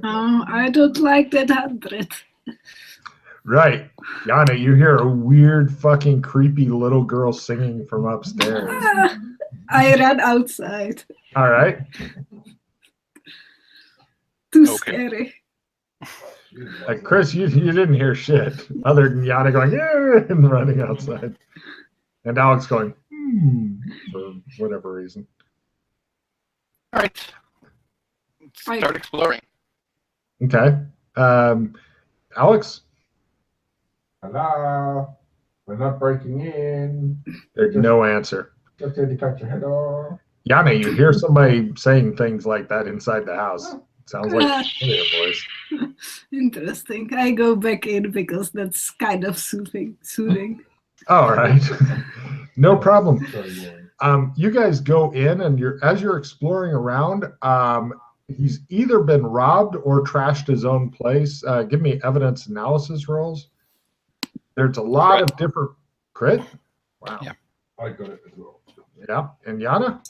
I don't like that 100. Right. Jana, you hear a weird fucking creepy little girl singing from upstairs. I ran outside. All right. Too scary. Chris, you didn't hear shit other than Jana going, yeah, and running outside. And Alex going, for whatever reason. All right. Start exploring. Okay. Alex? Hello? We're not breaking in. There's no answer. Just here to cut your head off. Jana, you hear somebody saying things like that inside the house. Sounds like a voice. Interesting. I go back in because that's kind of soothing. All right. No problem. You guys go in, and as you're exploring around, he's either been robbed or trashed his own place. Give me evidence analysis rolls. There's a lot of different crit. Wow. Yeah. I got it as well. Yeah. And Jana?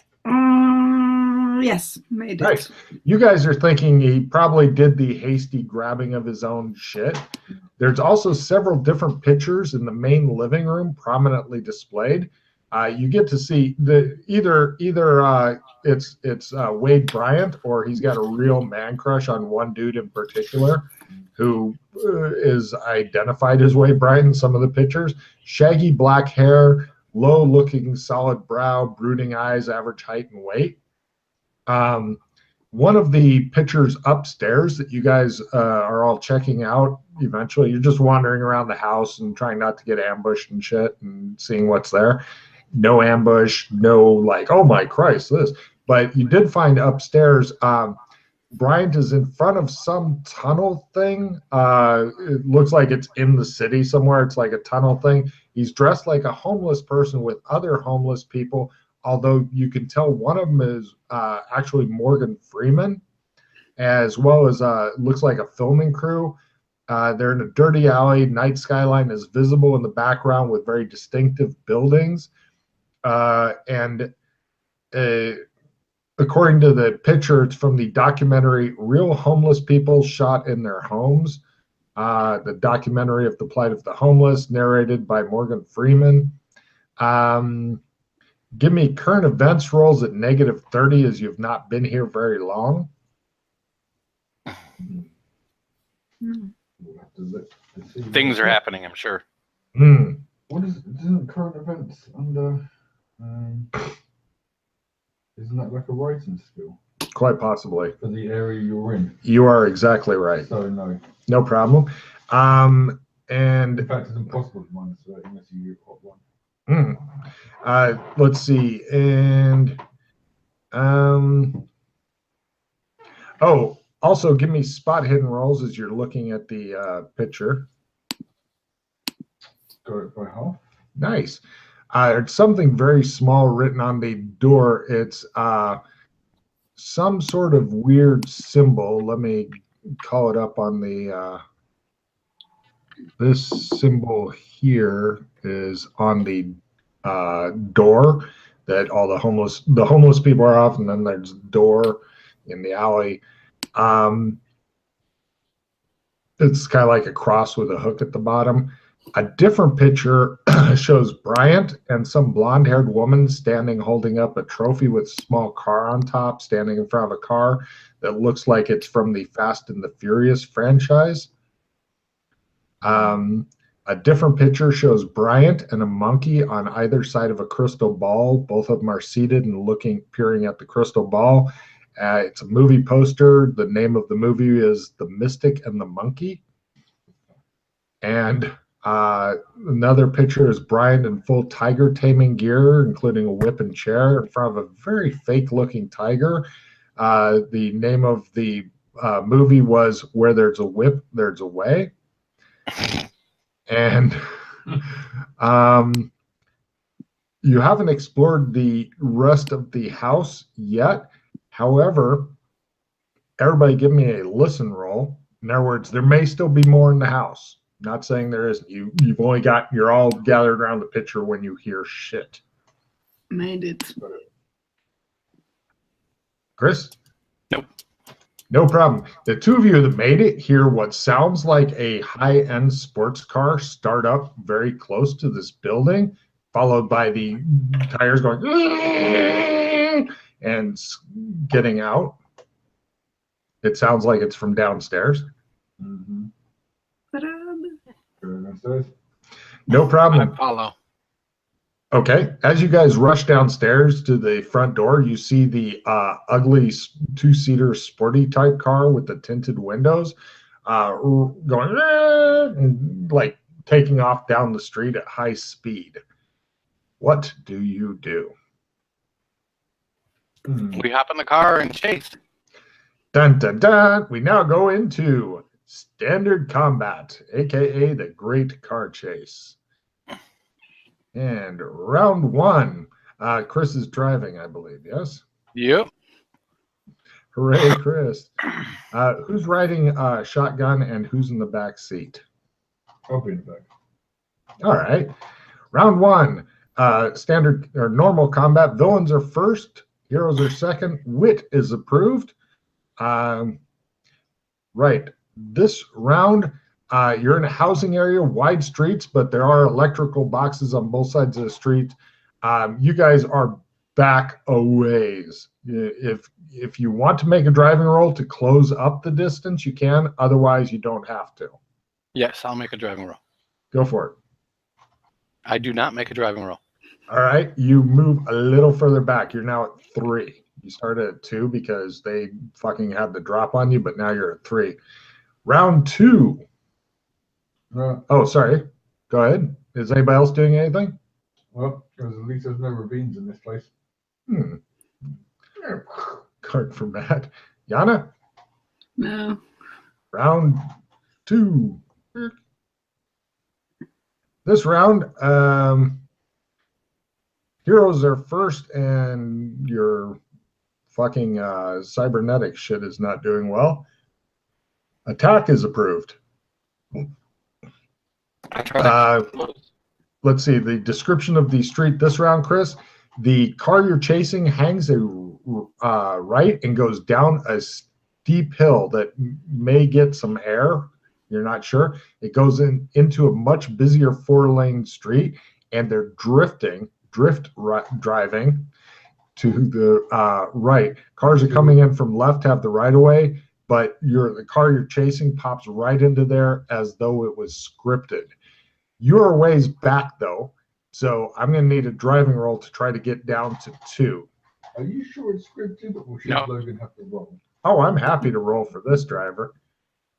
Yes, made it. Nice. You guys are thinking he probably did the hasty grabbing of his own shit. There's also several different pictures in the main living room prominently displayed. You get to see either it's Wade Bryant, or he's got a real man crush on one dude in particular who is identified as Wade Bryant in some of the pictures. Shaggy black hair, low-looking solid brow, brooding eyes, average height and weight. One of the pictures upstairs that you guys are all checking out eventually, you're just wandering around the house and trying not to get ambushed and shit and seeing what's there. No ambush, no like, oh my Christ, this. But you did find upstairs, Bryant is in front of some tunnel thing. It looks like it's in the city somewhere. It's like a tunnel thing. He's dressed like a homeless person with other homeless people, although you can tell one of them is actually Morgan Freeman, as well as looks like a filming crew. They're in a dirty alley. Night skyline is visible in the background with very distinctive buildings. According to the picture, it's from the documentary Real Homeless People Shot in Their Homes, the documentary of the plight of the homeless, narrated by Morgan Freeman. Give me current events rolls at -30 as you've not been here very long. Things are happening, I'm sure. What isn't current events under? Isn't that like a writing skill? Quite possibly. For the area you're in. You are exactly right. So no. No problem. And in fact, it's impossible to minus that unless you got one. Let's see. And also give me spot hidden rolls as you're looking at the picture. Got it by half. Nice. It's something very small written on the door. It's some sort of weird symbol. Let me call it up on the this symbol here is on the door that all the homeless people are off, and then there's a door in the alley. It's kind of like a cross with a hook at the bottom. A different picture shows Bryant and some blonde-haired woman standing holding up a trophy with a small car on top, standing in front of a car that looks like it's from the Fast and the Furious franchise. A different picture shows Bryant and a monkey on either side of a crystal ball. Both of them are seated and peering at the crystal ball. It's a movie poster. The name of the movie is The Mystic and the Monkey. And another picture is Bryant in full tiger taming gear, including a whip and chair, in front of a very fake-looking tiger. The name of the movie was Where There's a Whip, There's a Way. And you haven't explored the rest of the house yet. However, everybody give me a listen roll. In other words, there may still be more in the house. Not saying there isn't. You're all gathered around the picture when you hear shit. Made it. Chris? Nope. No problem. The two of you that made it hear what sounds like a high-end sports car start up very close to this building, followed by the tires going and getting out. It sounds like it's from downstairs. Mm-hmm. No problem. I follow. Okay. As you guys rush downstairs to the front door, you see the ugly two-seater sporty type car with the tinted windows going and like taking off down the street at high speed. What do you do? We hop in the car and chase. Dun, dun, dun. We now go into standard combat, aka the Great Car Chase. And round one. Chris is driving, I believe, yes? Yep. Hooray, Chris. Who's riding shotgun and who's in the back seat? I'll be in the back. All right. Round one. Standard or normal combat. Villains are first. Heroes are second. Wit is approved. Right. This round, you're in a housing area, wide streets, but there are electrical boxes on both sides of the street. You guys are back a ways. If you want to make a driving roll to close up the distance, you can. Otherwise, you don't have to. Yes, I'll make a driving roll. Go for it. I do not make a driving roll. All right. You move a little further back. You're now at 3. You started at 2 because they fucking had the drop on you, but now you're at 3. Round 2. Oh, sorry. Go ahead. Is anybody else doing anything? Well, because at least there's no ravines in this place. Card for Matt. Jana? No. Round 2. This round, heroes are first, and your fucking cybernetic shit is not doing well. Attack is approved. Let's see the description of the street this round, Chris. The car you're chasing hangs a right and goes down a steep hill that may get some air. You're not sure. It goes into a much busier 4-lane street, and they're drift driving to the right. Cars are coming in from left, have the right of way, but the car you're chasing pops right into there as though it was scripted. You're a ways back though, so I'm going to need a driving roll to try to get down to 2. Are you sure it's scripted, or should Logan have to roll? Oh, I'm happy to roll for this driver.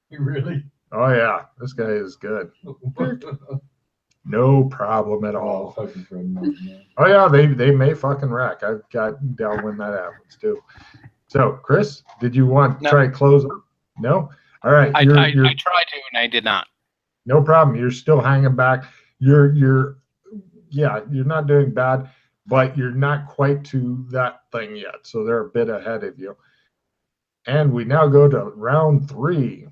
Really? Oh yeah, this guy is good. No problem at all. Oh yeah, they may fucking wreck. I've got down when that happens too. So, Chris, did you want to try to close up? No? All right. I tried to, and I did not. No problem. You're still hanging back. You're not doing bad, but you're not quite to that thing yet. So they're a bit ahead of you. And we now go to round 3.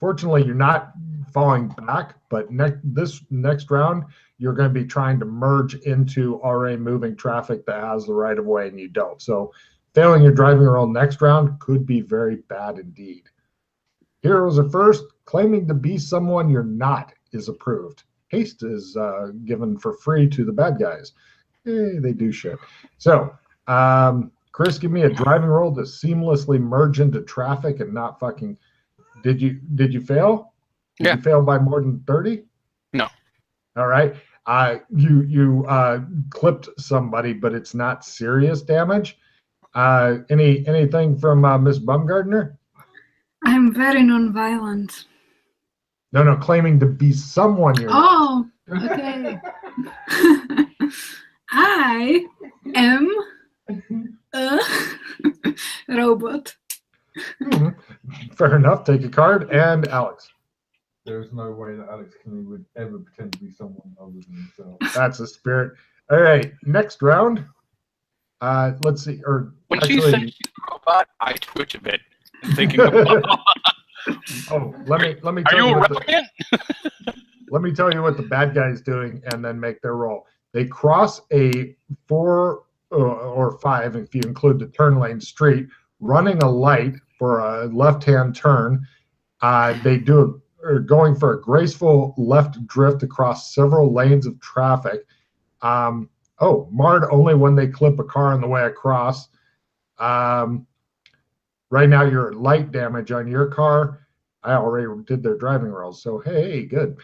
Fortunately, you're not falling back, but this next round, you're going to be trying to merge into already moving traffic that has the right of way, and you don't. So failing your driving roll next round could be very bad indeed. Heroes are first. Claiming to be someone you're not is approved. Haste is given for free to the bad guys. They do shit. So, Chris, give me a driving roll to seamlessly merge into traffic and not fucking. Did you fail? Did you fail by more than 30? No. All right. You clipped somebody, but it's not serious damage. Anything from Miss Bumgardner? I'm very non-violent. No, claiming to be someone you're not. Okay. I am a robot. Fair enough. Take a card. And Alex. There's no way that Alex Kinney would ever pretend to be someone other than himself. That's the spirit. All right. Next round. Let's see. Or when actually, she said she's a robot, I twitch a bit. Thinking about. Oh, let me Are tell you a what replicant? let me tell you what the bad guy's doing, and then make their roll. They cross a 4 or 5, if you include the turn lane street, running a light for a left-hand turn. They are going for a graceful left drift across several lanes of traffic. Marred only when they clip a car on the way across. Right now, you're at light damage on your car. I already did their driving rolls, so hey, good.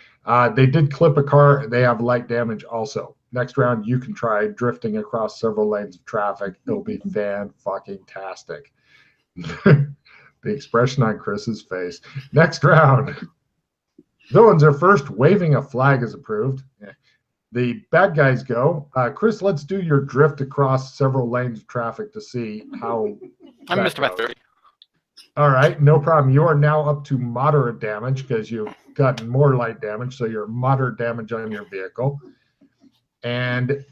They did clip a car. They have light damage also. Next round, you can try drifting across several lanes of traffic. It'll be fan-fucking-tastic. The expression on Chris's face. Next round. Villains are first. Waving a flag is approved. The bad guys go. Chris, let's do your drift across several lanes of traffic to see how. I missed about 30. All right, no problem. You are now up to moderate damage because you've gotten more light damage, so you're moderate damage on your vehicle. And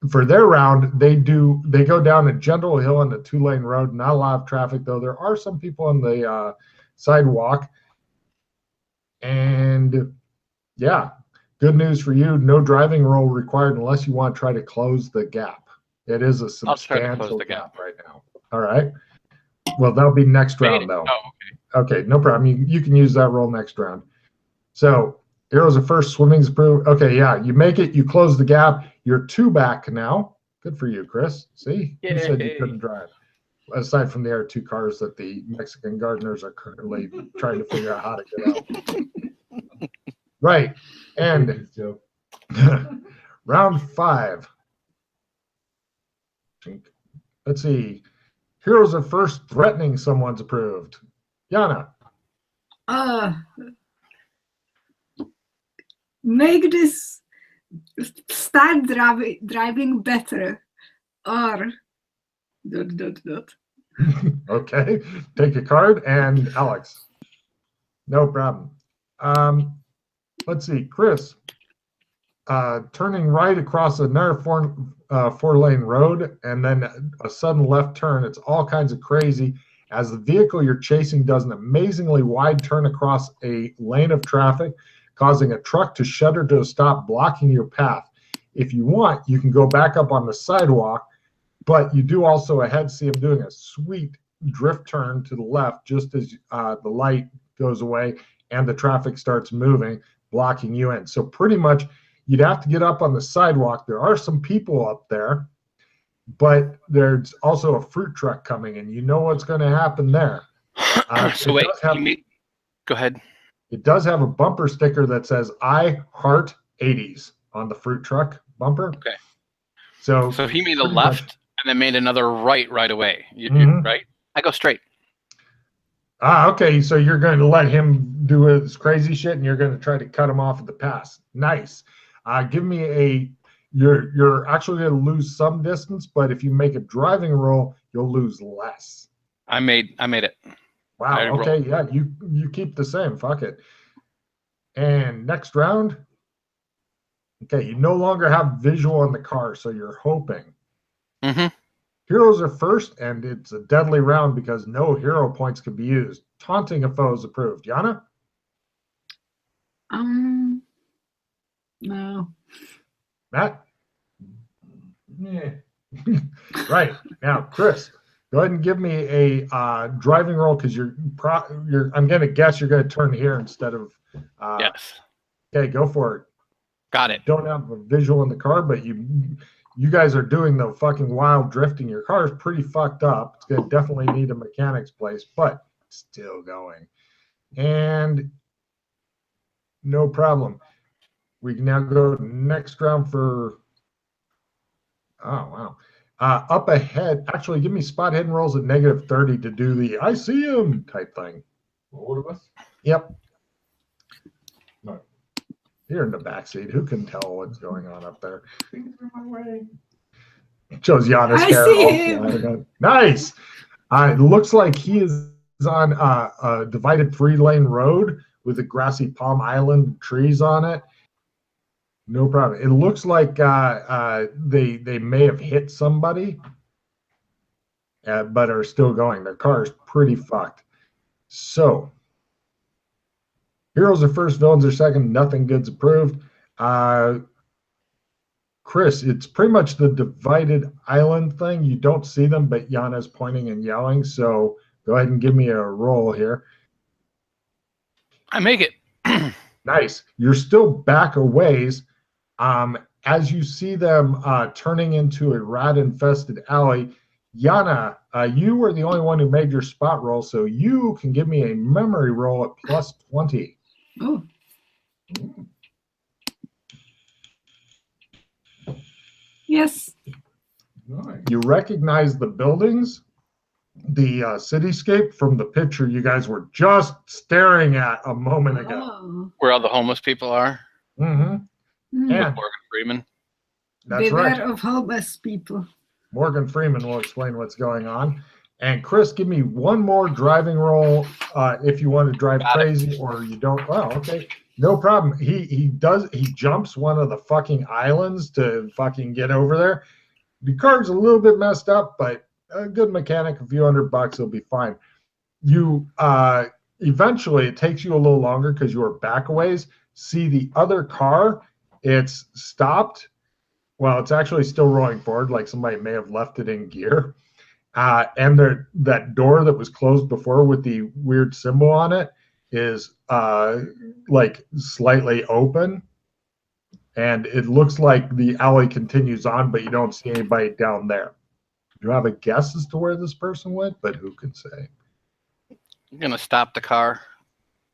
for their round, they go down a gentle hill on a 2-lane road. Not a lot of traffic, though. There are some people on the sidewalk. And yeah, good news for you. No driving roll required unless you want to try to close the gap. It is a substantial gap right now. All right. Well, that'll be next round, though. Oh, okay. Okay, no problem. You can use that roll next round. So heroes are first. Swimming's approved. Okay, yeah, you make it. You close the gap. You're 2 back now. Good for you, Chris. See? You said you couldn't drive. Aside from the other 2 cars that the Mexican gardeners are currently trying to figure out how to get out. Right. And round 5. Let's see. Heroes are first. Threatening someone's approved. Jana. Make this start driving better, or ... Okay, take a card, and Alex. No problem. Let's see, Chris. Turning right across another 4-lane road, and then a sudden left turn. It's all kinds of crazy as the vehicle you're chasing does an amazingly wide turn across a lane of traffic, causing a truck to shudder to a stop, blocking your path. If you want, you can go back up on the sidewalk, but you do also ahead see him doing a sweet drift turn to the left just as the light goes away and the traffic starts moving, blocking you in. So pretty much you'd have to get up on the sidewalk. There are some people up there, but there's also a fruit truck coming, and you know what's going to happen there. So wait, go ahead. It does have a bumper sticker that says "I heart 80s" on the fruit truck bumper. Okay. So he made a left and then made another right away. You're right? I go straight. Okay. So you're going to let him do his crazy shit, and you're going to try to cut him off at the pass. Nice. Give me a. You're actually going to lose some distance, but if you make a driving roll, you'll lose less. I made it. Wow. Okay. Yeah. You keep the same. Fuck it. And next round. Okay. You no longer have visual on the car, so you're hoping. Mm-hmm. Heroes are first, and it's a deadly round because no hero points can be used. Taunting a foe is approved. Jana? No. Matt? Yeah. Right. Now, Chris, go ahead and give me a driving roll because I'm going to guess you're going to turn here instead of. Yes. Okay, go for it. Got it. Don't have a visual in the car, but you guys are doing the fucking wild drifting. Your car is pretty fucked up. It's going to definitely need a mechanic's place, but still going. And no problem. We can now go next round for. Oh, wow. Up ahead. Actually, give me spot hidden rolls at -30 to do the I see him type thing. All of us? Yep. No. You're in the backseat. Who can tell what's going on up there? Things are my way. Shows Jana's I hair. see him. Nice. It looks like he is on a divided 3-lane road with a grassy palm island trees on it. No problem. It looks like they may have hit somebody, but are still going. Their car is pretty fucked. So, heroes are first, villains are second. Nothing good's approved. Chris, it's pretty much the divided island thing. You don't see them, but Jana's pointing and yelling. So Go ahead and give me a roll here. I make it. Nice. You're still back a ways. As you see them turning into a rat-infested alley, Jana, you were the only one who made your spot roll, so you can give me a memory roll at plus 20. Oh. Yes. Nice. You recognize the buildings, the cityscape from the picture you guys were just staring at a moment ago. Oh. Where all the homeless people are. Mm-hmm. Hmm. And Morgan Freeman. that's Beware right. of homeless people. Morgan Freeman will explain what's going on. And Chris, give me one more driving roll if you want to drive crazy or you don't. Oh, okay. No problem. He jumps one of the fucking islands to fucking get over there. The car's a little bit messed up, but a good mechanic, a few $100, he'll be fine. You eventually, it takes you a little longer because you are back a ways. See the other car, it's stopped. Well, it's actually still rolling forward, like somebody may have left it in gear. And that door that was closed before with the weird symbol on it is like slightly open. And it looks like the alley continues on, but you don't see anybody down there. Do you have a guess as to where this person went? But who can say? I'm gonna stop the car,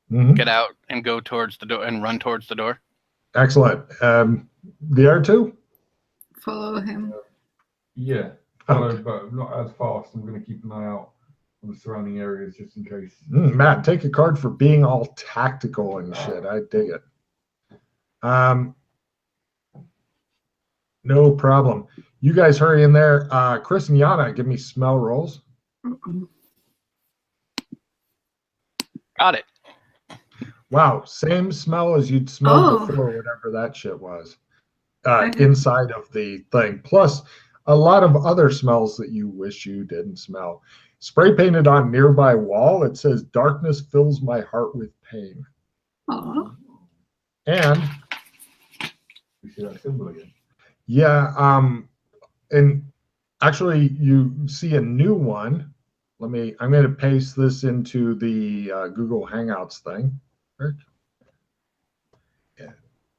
Mm-hmm. get out, and go towards the door and run towards the door. Excellent. The other two? Follow him. Yeah. Okay. But not as fast. I'm going to keep an eye out on the surrounding areas just in case. Matt, take a card for being all tactical and shit. I dig it. No problem. You guys hurry in there. Chris and Jana, give me smell rolls. Got it. Wow, same smell as you'd smelled before, whatever that shit was. Inside of the thing. Plus, a lot of other smells that you wish you didn't smell. Spray painted on nearby wall, it says, "Darkness fills my heart with pain." Oh. And We see that symbol again. yeah, and actually you see a new one. I'm going to paste this into the Google Hangouts thing. Yeah.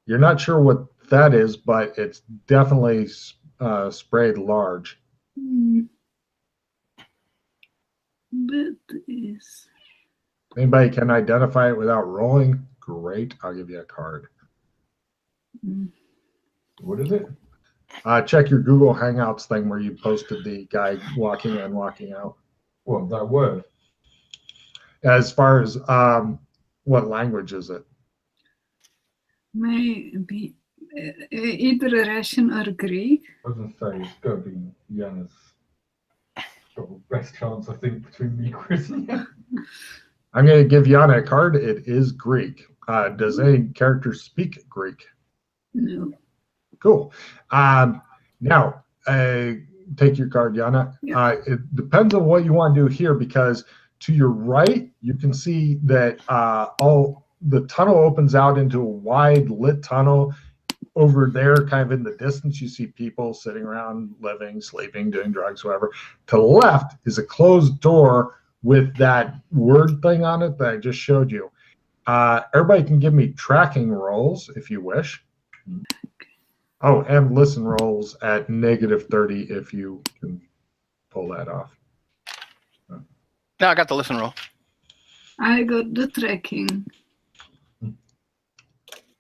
You're not sure what that is, but it's definitely sprayed large. That is. Anybody can identify it without rolling? Great. I'll give you a card. What is it? Check your Google Hangouts thing where you posted the guy walking in, walking out. What, that word? As far as what language is it? Maybe either Russian or Greek. I was going to say, it's got to be Jana's. Got the best chance, I think, between me, Chris, and Jana. I'm going to give Jana a card. It is Greek. Does any character speak Greek? No. Cool. Now, take your card, Jana. Yeah. It depends on what you want to do here, because to your right, you can see that the tunnel opens out into a wide lit tunnel. Over there, kind of in the distance, you see people sitting around, living, sleeping, doing drugs, whatever. To the left is a closed door with that word thing on it that I just showed you. Everybody can give me tracking rolls if you wish. Oh, and listen rolls at -30 if you can pull that off. No, I got the listen roll. I got the tracking.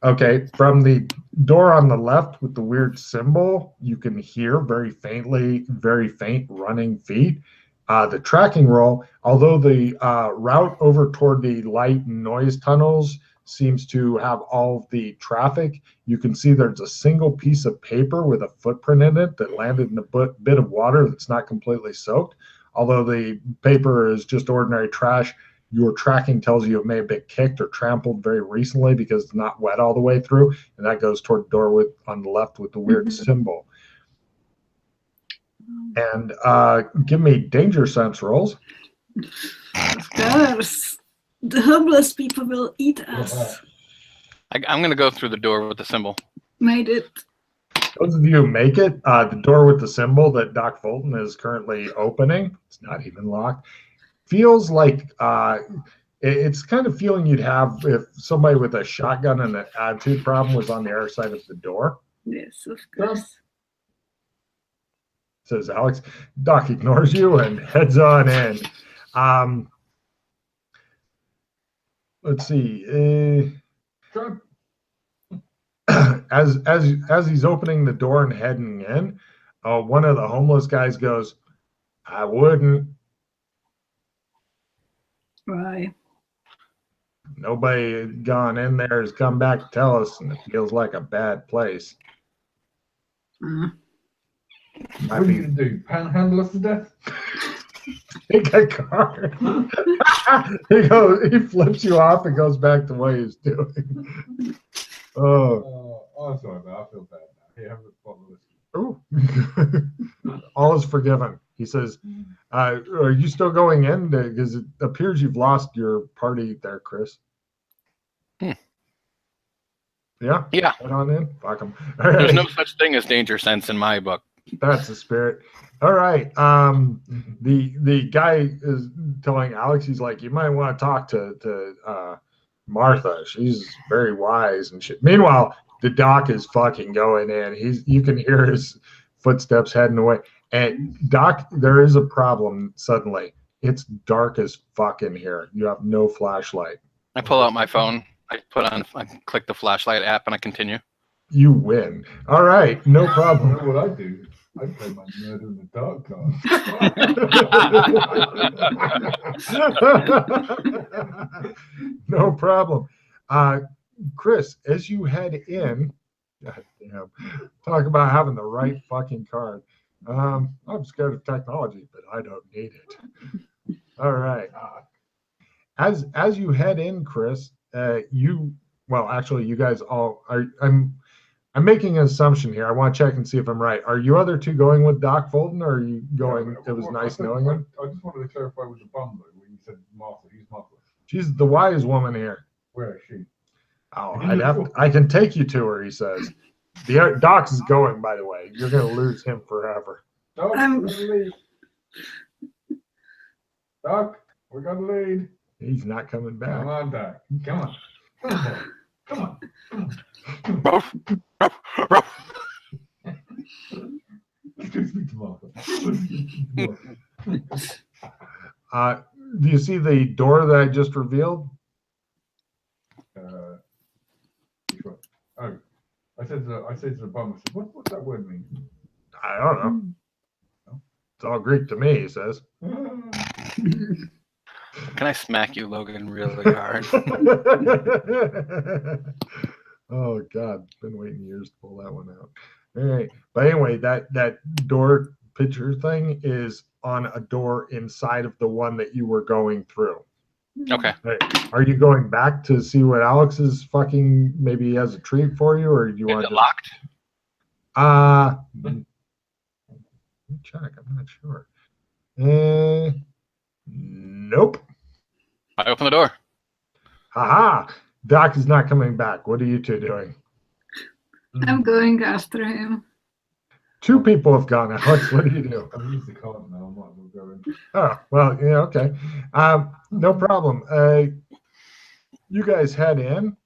Okay, from the door on the left with the weird symbol, you can hear very faintly, very faint running feet. The tracking roll, although the route over toward the light and noise tunnels seems to have all of the traffic, you can see there's a single piece of paper with a footprint in it that landed in a bit of water that's not completely soaked. Although the paper is just ordinary trash, your tracking tells you it may have been kicked or trampled very recently because it's not wet all the way through, and that goes toward the door on the left with the weird symbol. And give me danger sense rolls. Of course. The homeless people will eat us. I'm going to go through the door with the symbol. Made it. Those of you who make it, the door with the symbol that Doc Fulton is currently opening, it's not even locked, feels like it's kind of feeling you'd have if somebody with a shotgun and an attitude problem was on the other side of the door. Yes, of course. Says Alex. Doc ignores you and heads on in. Let's see. As he's opening the door and heading in, one of the homeless guys goes, "I wouldn't." Why? Nobody had gone in there has come back to tell us, and it feels like a bad place. What are you going to do? Panhandle us to death? Take a car. He flips you off and goes back to what he's doing. I'm sorry, man. I feel bad now. Here, have a bottle of whiskey. Oh, all is forgiven. He says, are you still going in? Because it appears you've lost your party there, Chris. Yeah? Yeah. Head on in. Fuck him. There's no such thing as danger sense in my book. That's the spirit. All right. The guy is telling Alex, he's like, you might want to talk to Martha. She's very wise and shit. Meanwhile, the doc is fucking going in. You can hear his footsteps heading away. And Doc, there is a problem suddenly. It's dark as fuck in here. You have no flashlight. I pull out my phone. I click the flashlight app and I continue. You win. All right, no problem. You know what I do? I play my Murder in the Dark card. No problem. Chris, as you head in, God damn, talk about having the right fucking card. I'm scared of technology, but I don't need it. All right. As you head in, Chris, you guys all are. I'm making an assumption here. I want to check and see if I'm right. Are you other two going with Doc Fulton, or are you going? It was nice knowing him. I just wanted to clarify with the bum though, when you said Martha. Who's Martha? She's the wise woman here. Where is she? Oh, I can take you to her. He says. The Doc's is going, by the way. You're going to lose him forever. Doc, we're gonna lead. Doc, we're going to lead. He's not coming back. Come on, Doc. Come on. Come on. Do you see the door that I just revealed? Which one? Oh, I said to the bum, I said, what's that word mean? I don't know. It's all Greek to me, he says. Can I smack you, Logan, really hard? Oh God, been waiting years to pull that one out. All right, but anyway, that door picture thing is on a door inside of the one that you were going through. Okay. Right. Are you going back to see what Alex is fucking? Maybe he has a treat for you, or do you want Is to it locked? Let me check. I'm not sure. Nope. I open the door. Haha. Doc is not coming back. What are you two doing? I'm going after him. Two people have gone. Alex, what do you do? I've used the card now. I might as well go in. Oh, well, yeah, okay. No problem. You guys head in,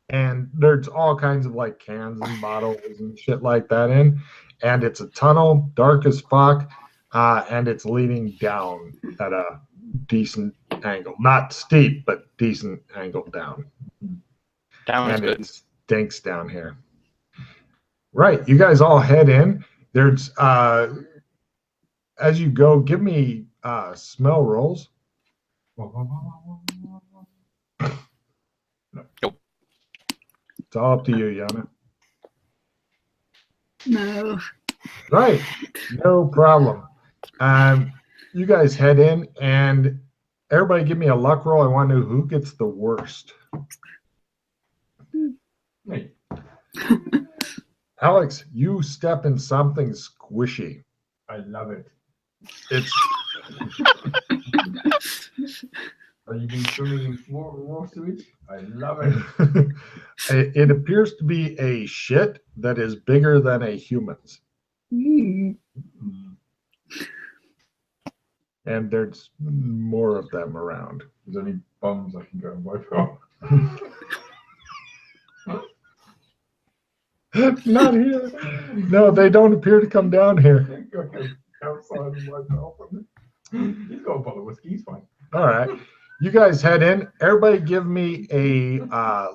and there's all kinds of like cans and bottles and shit like that in, and it's a tunnel, dark as fuck, and it's leading down at a decent angle. Not steep, but decent angle down. Down is And good. it stinks down here. Right, you guys all head in. There's as you go, give me smell rolls. Nope. It's all up to you, Jana. No. Right, no problem. You guys head in, and everybody give me a luck roll. I want to know who gets the worst. Me. Alex, you step in something squishy. I love it. It's Are you being swimming in raw sewage? I love it. it appears to be a shit that is bigger than a human's. Mm. And there's more of them around. Is there any bums I can go and wipe out? Not here. No, they don't appear to come down here. Go outside and wipe out from it. He's got a bottle of whiskey. He's fine. All right. You guys head in. Everybody give me a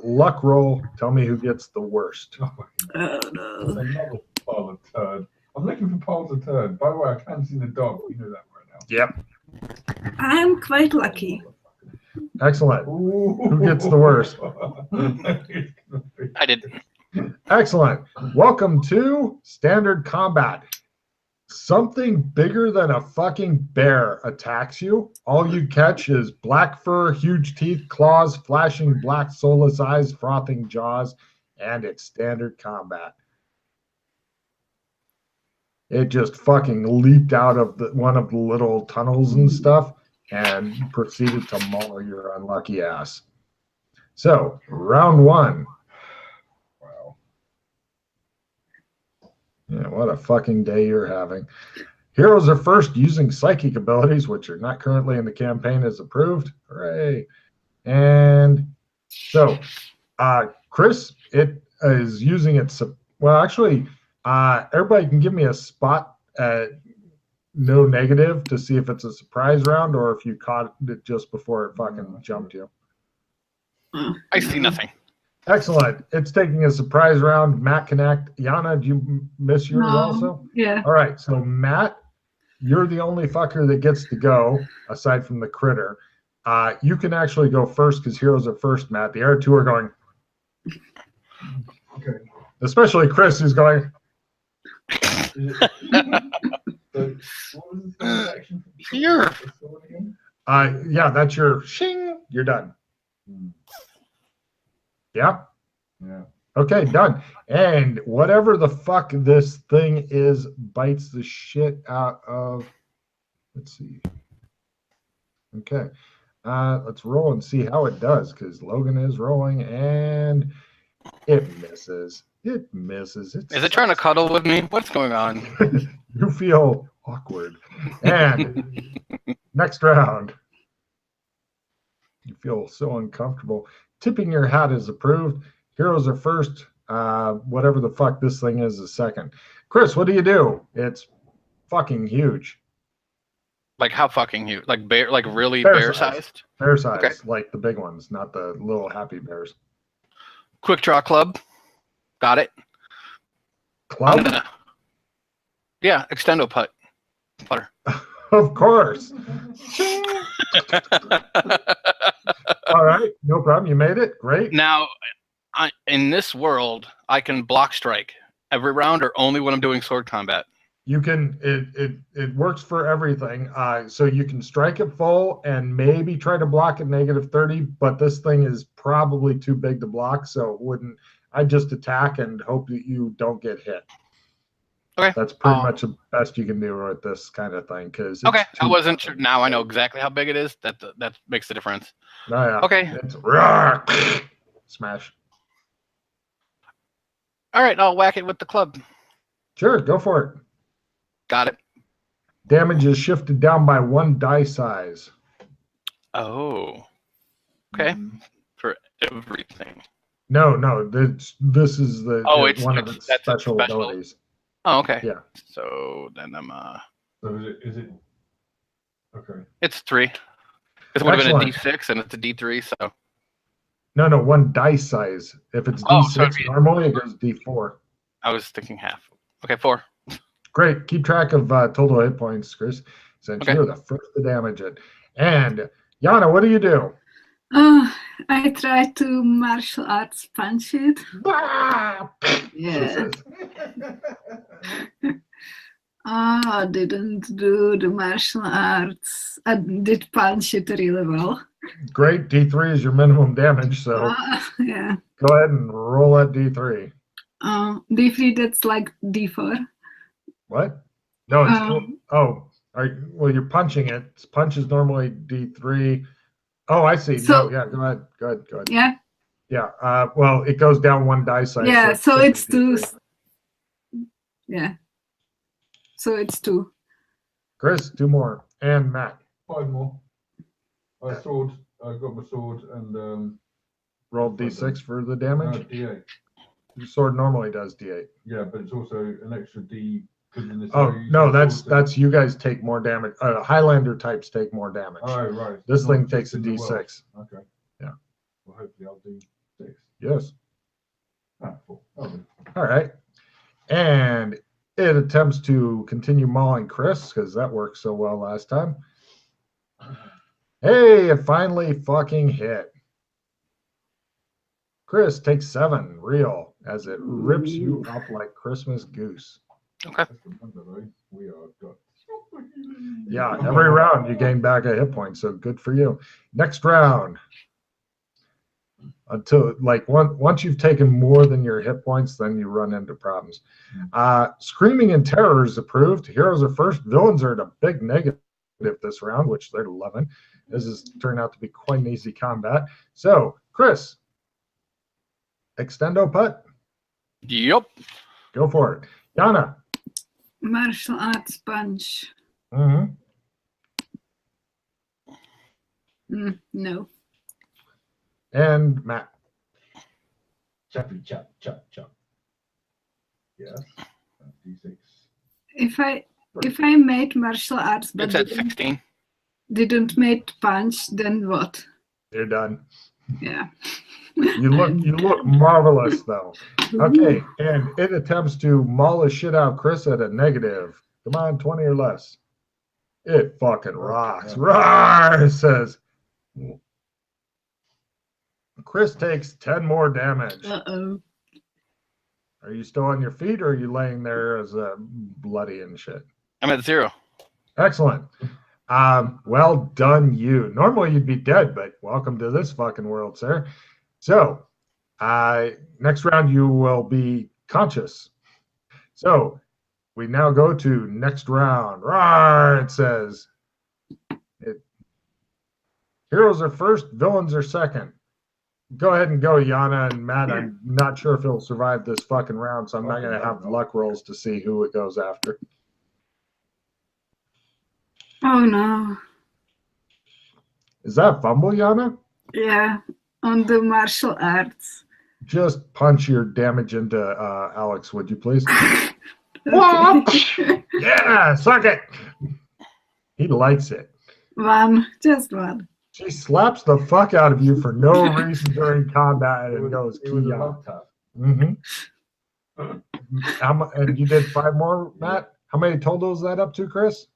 luck roll. Tell me who gets the worst. Oh, no. Another pile of turd. I'm looking for piles of turd. By the way, I can't see the dog. You know that right now. Yep. I'm quite lucky. Excellent. Ooh. Who gets the worst? I did. Excellent. Welcome to Standard Combat. Something bigger than a fucking bear attacks you. All you catch is black fur, huge teeth, claws, flashing black soulless eyes, frothing jaws, and it's standard combat. It just fucking leaped out of one of the little tunnels and stuff and proceeded to maul your unlucky ass. So, round one. Wow. Yeah, what a fucking day you're having. Heroes are first using psychic abilities, which are not currently in the campaign as approved. Hooray. And so, Chris, it is using its, well, actually, everybody can give me a spot at no negative to see if it's a surprise round or if you caught it just before it fucking jumped you. I see nothing. Excellent. It's taking a surprise round. Matt Connect. Jana, do you miss yours also? Yeah. All right. So, Matt, you're the only fucker that gets to go, aside from the critter. You can actually go first because heroes are first, Matt. The other two are going. Okay. Especially Chris, who's going. Here. Yeah, that's your shing. You're done. Yeah. Yeah. Okay, done. And whatever the fuck this thing is bites the shit out of. Let's see. Okay. Let's roll and see how it does because Logan is rolling and it misses. It misses. Is it trying to cuddle with me? What's going on? You feel awkward. And next round. You feel so uncomfortable. Tipping your hat is approved. Heroes are first. Whatever the fuck this thing is second. Chris, what do you do? It's fucking huge. Like how fucking huge? Like bear? Like really Bear bear size. sized? Bear size, Okay. like the big ones, not the little happy bears. Quick draw club. Got it. Club? Yeah, extendo putter. Of course. All right, no problem. You made it. Great. Now, in this world, I can block strike every round or only when I'm doing sword combat. You can. It works for everything. So you can strike it full and maybe try to block at -30, but this thing is probably too big to block, so it wouldn't. I'd just attack and hope that you don't get hit. Okay. That's pretty much the best you can do with this kind of thing. Because Okay, I wasn't sure. Now I know exactly how big it is. That makes the difference. Oh, yeah. Okay. It's smash. All right, I'll whack it with the club. Sure, go for it. Got it. Damage is shifted down by 1 die size. Oh. Okay. For everything. No, this is the it's one of its that's special special. abilities. Oh, okay. Yeah. So then I'm So is it? Okay. it's 3. It would have been a Excellent. D6 and it's a D3, so No, 1 dice size. If it's Oh, D6, so it'd be- normally it goes D4. I was thinking half. Okay, 4. Great. Keep track of total hit points, Chris, since Okay. you're the first to damage it. And Jana, what do you do? I try to martial arts punch it. Ah! Yeah. I didn't do the martial arts. I did punch it really well. Great. D3 is your minimum damage, so Yeah. go ahead and roll that D3. D3, that's like D4. What? No, it's well, you're punching it. Punch is normally D3. Oh, I see. So- No, yeah, go ahead. Yeah. Yeah. Well, it goes down 1 die size. Yeah, so it's D3. 2. Yeah. So it's 2. Chris, 2 more. And Matt. 5 more. Sword. I got my sword and Roll D6 for the damage. D8. Your sword normally does D8. Yeah, but it's also an extra D. In this Oh, area, no, that's you guys take more damage. Highlander types take more damage. Oh, right. This Not thing takes a in the world. D6. Okay. Yeah. Well, hopefully I'll do 6. Yes. Ah, 4. Okay. All right. And it attempts to continue mauling Chris because that worked so well last time. Hey, it finally fucking hit. Chris takes 7 real as it rips you up like Christmas goose. Okay. Just remember though, we are got super healing. Yeah, every round you gain back a hit point, so good for you. Next round. Until once you've taken more than your hit points, then you run into problems. Screaming in terror is approved. Heroes are first. Villains are at a big negative this round, which they're 11. This has turned out to be quite an easy combat. So, Chris, extendo putt. Yep. Go for it. Jana. Martial arts punch. Mm-hmm. No. And Matt. Chappy chap chap chap. Yes. D6. If I made martial arts but It's at 16. didn't make punch, then what? You're done. Yeah. You look marvelous though. Okay, and it attempts to maul the shit out of Chris at a negative. Come on, 20 or less. It fucking rocks. Roar, it says. Chris takes 10 more damage. Uh-oh. Are you still on your feet or are you laying there as bloody and shit? I'm at 0. Excellent. Well done, you. Normally you'd be dead, but welcome to this fucking world, sir. So, next round you will be conscious. So, we now go to next round. Roar, it says. Heroes are first, villains are second. Go ahead and go, Jana and Matt. I'm not sure if it'll survive this fucking round, so I'm not going to have luck rolls to see who it goes after. Oh no. Is that fumble, Jana? Yeah. On the martial arts. Just punch your damage into Alex, would you please? Okay. Yeah, suck it. He likes it. Just one. She slaps the fuck out of you for no reason during combat and goes, It was a Kia. love tap. And you did 5 more, Matt? How many total is that up to, Chris?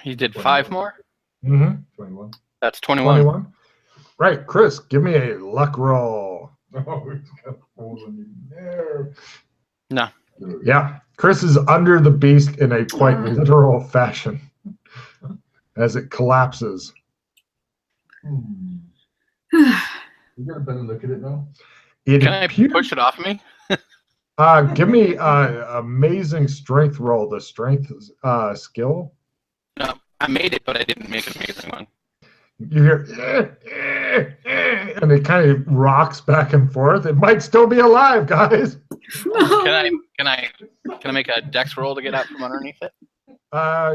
He did 5 more? 21. That's 21. 21. Right, Chris, give me a luck roll. Oh, it's got holes in you there. No. Yeah, Chris is under the beast in a quite literal fashion as it collapses. You got a better look at it now? Can I push it off me? Give me amazing strength roll. The strength skill. No, I made it, but I didn't make an amazing one. You hear, and it kind of rocks back and forth. It might still be alive, guys. Can I make a dex roll to get out from underneath it?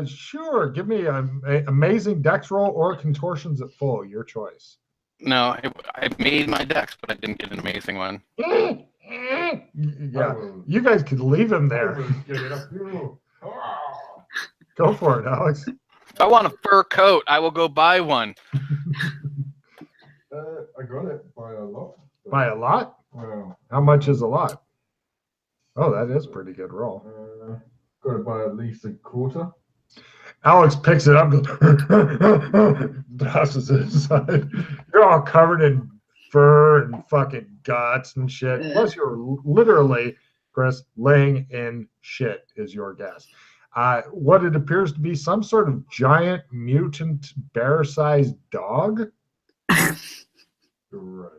Sure. Give me an amazing dex roll or contortions at full. Your choice. No, I made my dex, but I didn't get an amazing one. Yeah, you guys could leave him there. Go for it, Alex. If I want a fur coat, I will go buy one. I got it by a lot. By a lot? Well, How much is a lot? Oh, that is a pretty good roll. got it by at least a quarter. Alex picks it up, tosses it aside. You're all covered in fur and fucking guts and shit. Plus, you're literally, Chris, laying in shit is your guess. What it appears to be some sort of giant mutant bear-sized dog. Right.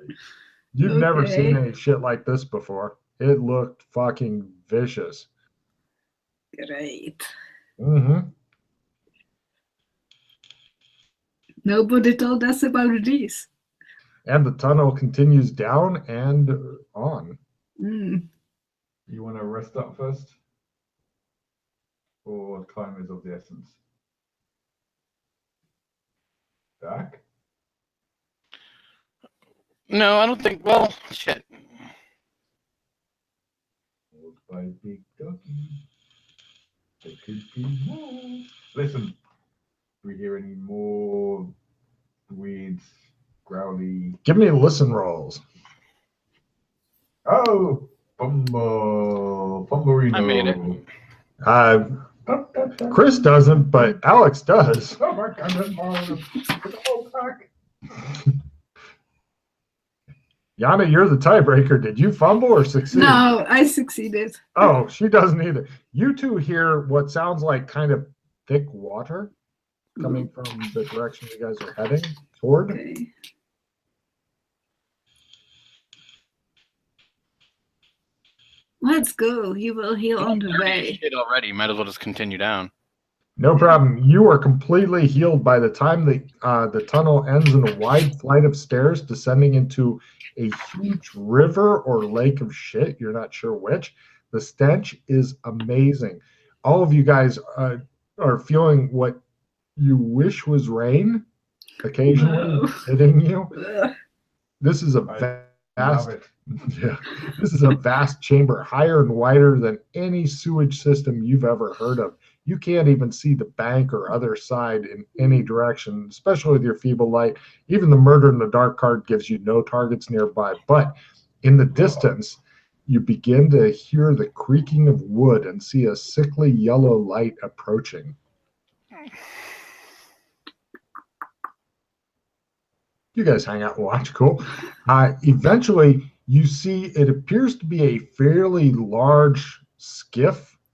You've never seen any shit like this before. It looked fucking vicious. Great. Mm-hmm. Nobody told us about this. And the tunnel continues down and on. You want to rest up first? Or time is of the essence? Dark? No, I don't think. Well, shit. Caused by big doggy. There could be more. Listen, do we hear any more weird, growly? Give me listen rolls. Oh, Bumblino. I made it. Chris doesn't, but Alex does. Oh my God, I'm borrowing the whole pack. Jana, you're the tiebreaker. Did you fumble or succeed? No, I succeeded. Oh, she doesn't either. You two hear what sounds like kind of thick water coming from the direction you guys are heading toward. Okay. Let's go. He will heal on the way. Shit already. Might as well just continue down. No problem. You are completely healed by the time the tunnel ends in a wide flight of stairs descending into a huge river or lake of shit. You're not sure which. The stench is amazing. All of you guys are feeling what you wish was rain occasionally No. hitting you. Ugh. This is a vast, Love it. yeah, this is a vast chamber, higher and wider than any sewage system you've ever heard of. You can't even see the bank or other side in any direction, especially with your feeble light. Even the murder in the dark card gives you no targets nearby. But in the distance, you begin to hear the creaking of wood and see a sickly yellow light approaching. You guys hang out and watch. Cool. Eventually, you see it appears to be a fairly large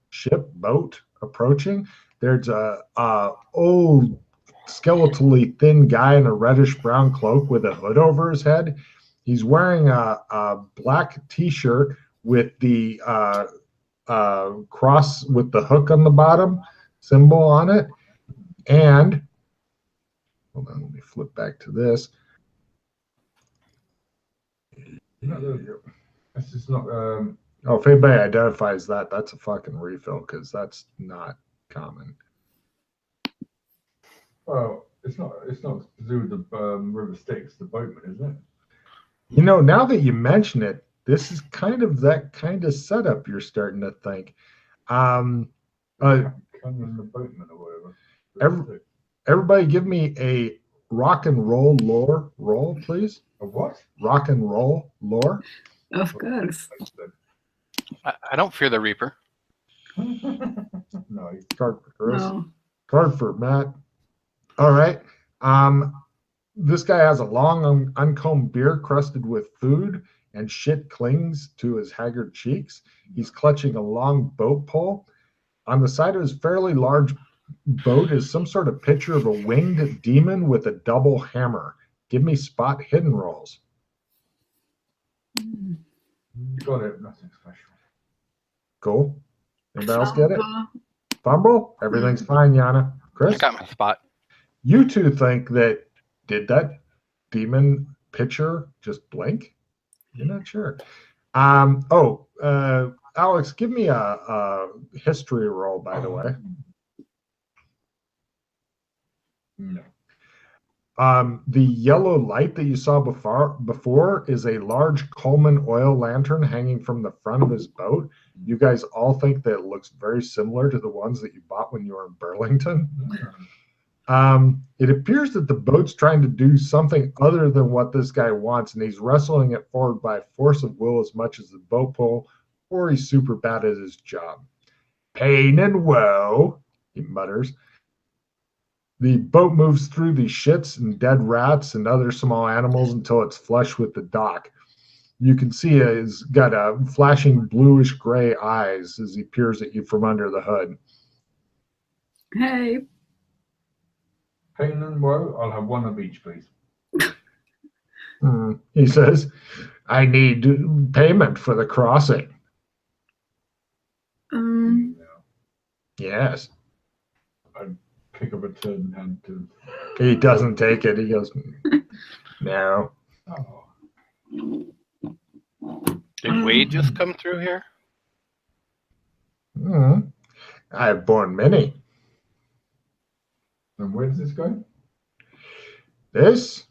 ship, boat approaching. There's a old, skeletally thin guy in a reddish brown cloak with a hood over his head. He's wearing a black T-shirt with the cross with the hook on the bottom symbol on it. And hold on, let me flip back to this. This is not. Oh, if anybody identifies that, that's a fucking refill because that's not common. Well, it's not. It's not to do with the River Styx, the boatman, isn't it? You know, now that you mention it, this is kind of that kind of setup you're starting to think. Cameron the boatman or whatever. Everybody give me a rock and roll lore roll, please. A what? Rock and roll lore. Of course. I don't fear the Reaper. No. Card for Chris. No. Card for Matt. All right. This guy has a long, uncombed beard crusted with food, and shit clings to his haggard cheeks. He's clutching a long boat pole. On the side of his fairly large boat is some sort of picture of a winged demon with a double hammer. Give me spot hidden rolls. Got it. Nothing special. Cool. Anybody else get it? Fumble? Everything's fine, Jana. I Chris? got my spot. You two think that did that demon picture just blink? You're not sure. Alex, give me a history roll, by the way. No. The yellow light that you saw before is a large Coleman oil lantern hanging from the front of his boat. You guys all think that it looks very similar to the ones that you bought when you were in Burlington. It appears that the boat's trying to do something other than what this guy wants, and he's wrestling it forward by force of will as much as the boat pole, or he's super bad at his job. Pain and woe, he mutters. The boat moves through the shits and dead rats and other small animals until it's flush with the dock. You can see he's got a flashing bluish gray eyes as he peers at you from under the hood. Hey. Pain and woe. I'll have one of each, please. He says, I need payment for the crossing. Yes. I'd pick up a tin and to. He doesn't take it. He goes, no. Oh. Did Wade just come through here? I've borne many. And where does this go? This?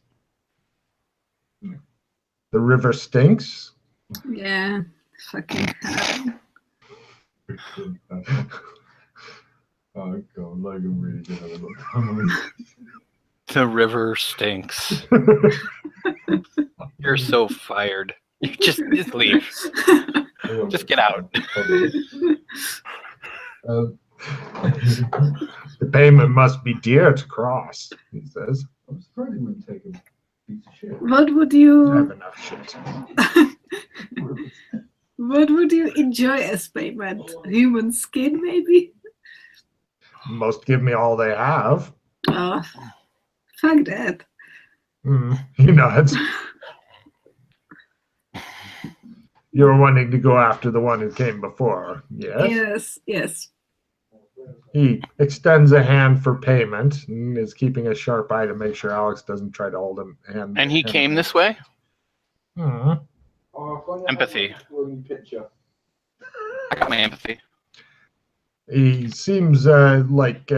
The river stinks? Yeah, fucking hell. Oh god, Logan really did have a lot of time on his. The river stinks. You're so fired. You just leave. Just get out. The payment must be dear to cross, he says. I'm surprised he wouldn't take a piece of shit. What would I you have enough shit. what would you enjoy as payment? Human skin, maybe? Most give me all they have. Oh, fuck that. He nods. You're wanting to go after the one who came before, yes? Yes. He extends a hand for payment and is keeping a sharp eye to make sure Alex doesn't try to hold him. And he came this way? Hmm. Empathy. I got my empathy. He seems like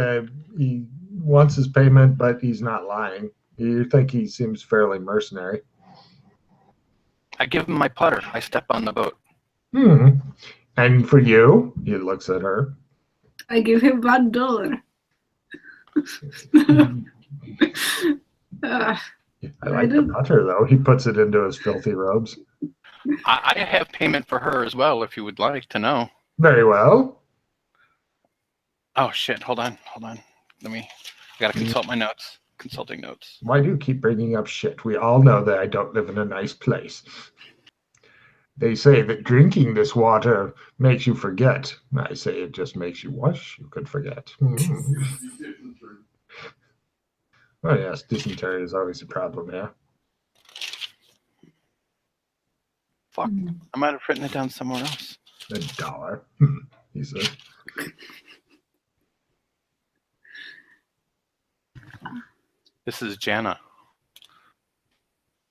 he wants his payment, but he's not lying. You think he seems fairly mercenary. I give him my putter. I step on the boat. And for you, he looks at her. I give him $1. I like the putter, though. He puts it into his filthy robes. I have payment for her as well, if you would like to know. Very well. Oh, shit. Hold on. I got to consult my notes. Consulting notes. Why do you keep bringing up shit? We all know that I don't live in a nice place. They say that drinking this water makes you forget. I say it just makes you wish you could forget. Oh, yes, dysentery is always a problem, yeah. Fuck. I might have written it down somewhere else. $1, he said. This is Jana.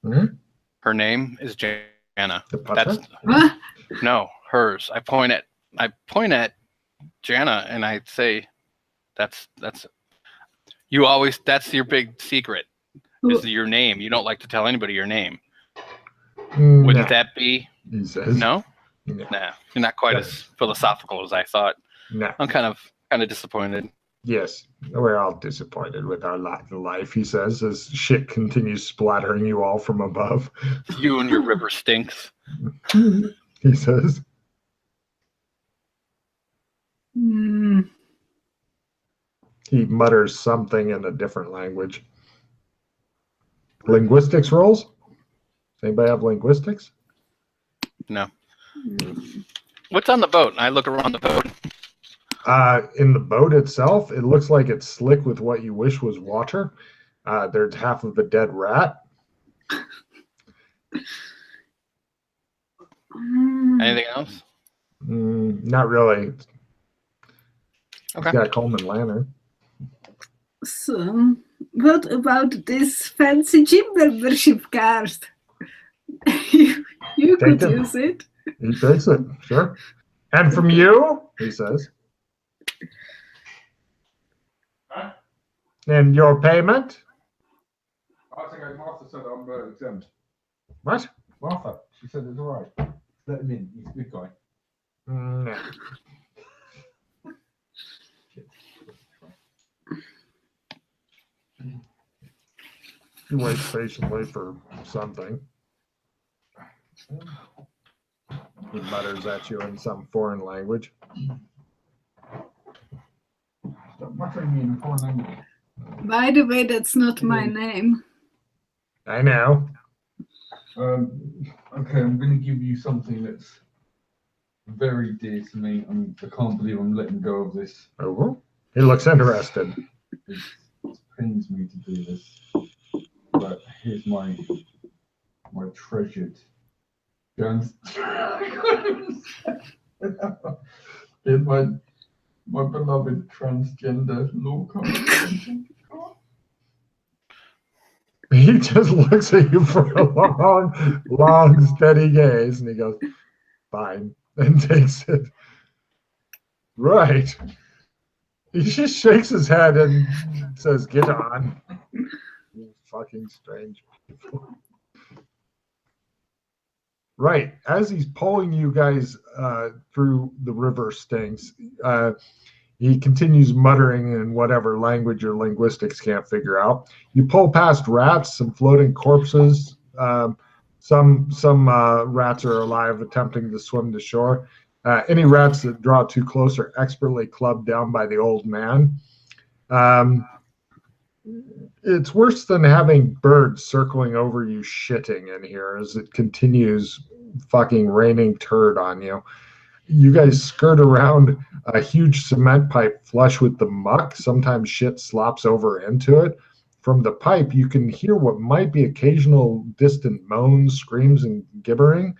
Hmm? Her name is Jana. The putter? What? No, hers. I point at Jana and I say, that's you always. That's your big secret. Is your name? You don't like to tell anybody your name. Wouldn't that be? He says. No. No. Nah, you're not quite as philosophical as I thought. No. I'm kind of disappointed. Yes, we're all disappointed with our lot in life, he says, as shit continues splattering you all from above. You and your river stinks. He says. He mutters something in a different language. Linguistics rolls? Does anybody have linguistics? No. What's on the boat? I look around the boat. In the boat itself, it looks like it's slick with what you wish was water. There's half of a dead rat. Anything else? Not really. Okay. It's got a Coleman lantern. So, what about this fancy gym membership card? you could it. use it. He takes it, sure. And from you, he says. And your payment? I think Martha said I'm exempt. What? Martha, she said it's all right. Let him in. He's a good guy. No. He waits patiently for something. He mutters at you in some foreign language. Stop muttering me in a foreign language. By the way, that's not my name. I know. Okay, I'm going to give you something that's very dear to me. I can't believe I'm letting go of this. Oh, he looks interested. It pains me to do this, but here's my treasured guns. Here's my beloved transgender law card. He just looks at you for a long, steady gaze, and he goes, "Fine," and takes it. Right. He just shakes his head and says, "Get on." fucking strange people. Right. As he's pulling you guys through the river Styx, he continues muttering in whatever language your linguistics can't figure out. You pull past rats, some floating corpses. Some rats are alive, attempting to swim to shore. Any rats that draw too close are expertly clubbed down by the old man. It's worse than having birds circling over you shitting in here as it continues fucking raining turd on you. You guys skirt around a huge cement pipe flush with the muck. Sometimes shit slops over into it. From the pipe, you can hear what might be occasional distant moans, screams, and gibbering.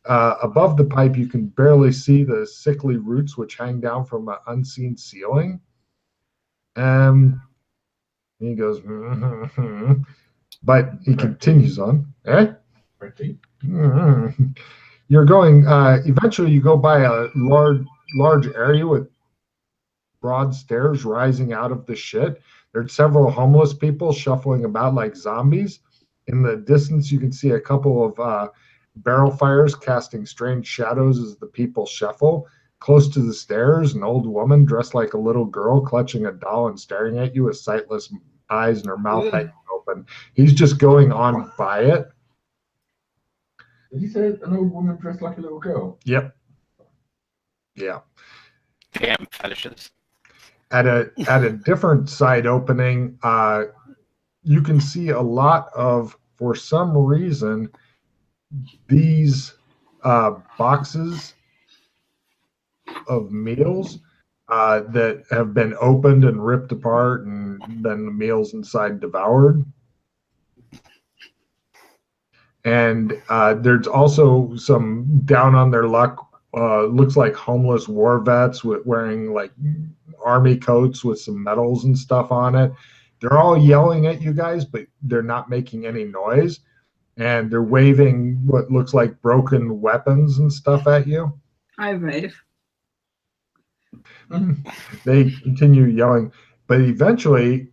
Above the pipe, you can barely see the sickly roots which hang down from an unseen ceiling. He goes, but he continues on. You're going, eventually you go by a large area with broad stairs rising out of the shit. There's several homeless people shuffling about like zombies. In the distance, you can see a couple of barrel fires casting strange shadows as the people shuffle. Close to the stairs, an old woman dressed like a little girl clutching a doll and staring at you with sightless eyes and her mouth hanging open. He's just going on by it. Did you say an old woman dressed like a little girl? Yep. Yeah. Damn fetishes. At a different side opening, you can see a lot of, for some reason, these boxes of meals that have been opened and ripped apart, and then the meals inside devoured. And there's also some down on their luck, looks like homeless war vets wearing like army coats with some medals and stuff on it. They're all yelling at you guys, but they're not making any noise. And they're waving what looks like broken weapons and stuff at you. I wave. They continue yelling, but eventually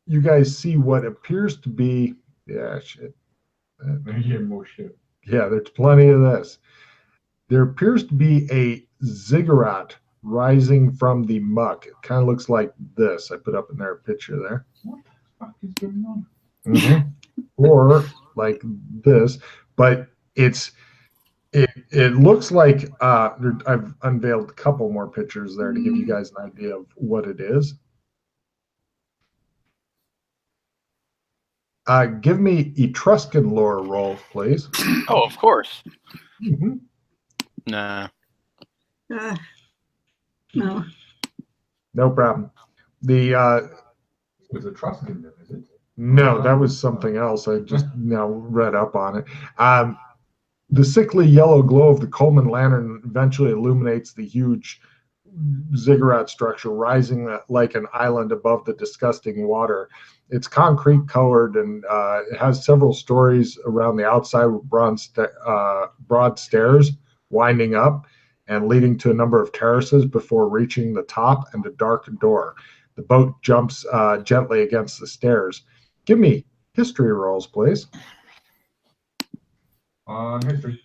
you guys see what appears to be, yeah, More shit. Yeah, there's plenty of this. There appears to be a ziggurat rising from the muck. It kind of looks like this. I put up in there a picture there. What the fuck is going on? Or like this, but it looks like I've unveiled a couple more pictures there to give you guys an idea of what it is. Give me Etruscan lore rolls, please. Oh, of course. Mm-hmm. Nah. No. No problem. The Was Etruscan then, is it? no, that was something else. I just now read up on it. The sickly yellow glow of the Coleman lantern eventually illuminates the huge ziggurat structure rising like an island above the disgusting water. It's concrete colored and it has several stories around the outside with broad stairs winding up and leading to a number of terraces before reaching the top and a dark door. The boat jumps gently against the stairs. Give me history rolls, please. On history.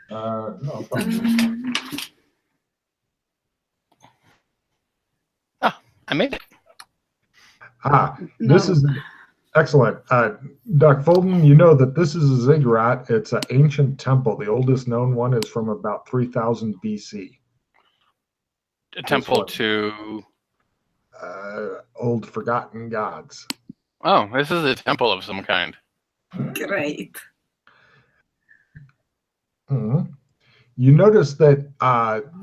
No, Oh, I made it. This is excellent. Doc Fulton, you know that this is a ziggurat. It's an ancient temple. The oldest known one is from about 3000 BC. A temple to... old forgotten gods. Oh, this is a temple of some kind. Great. Mm-hmm. You notice that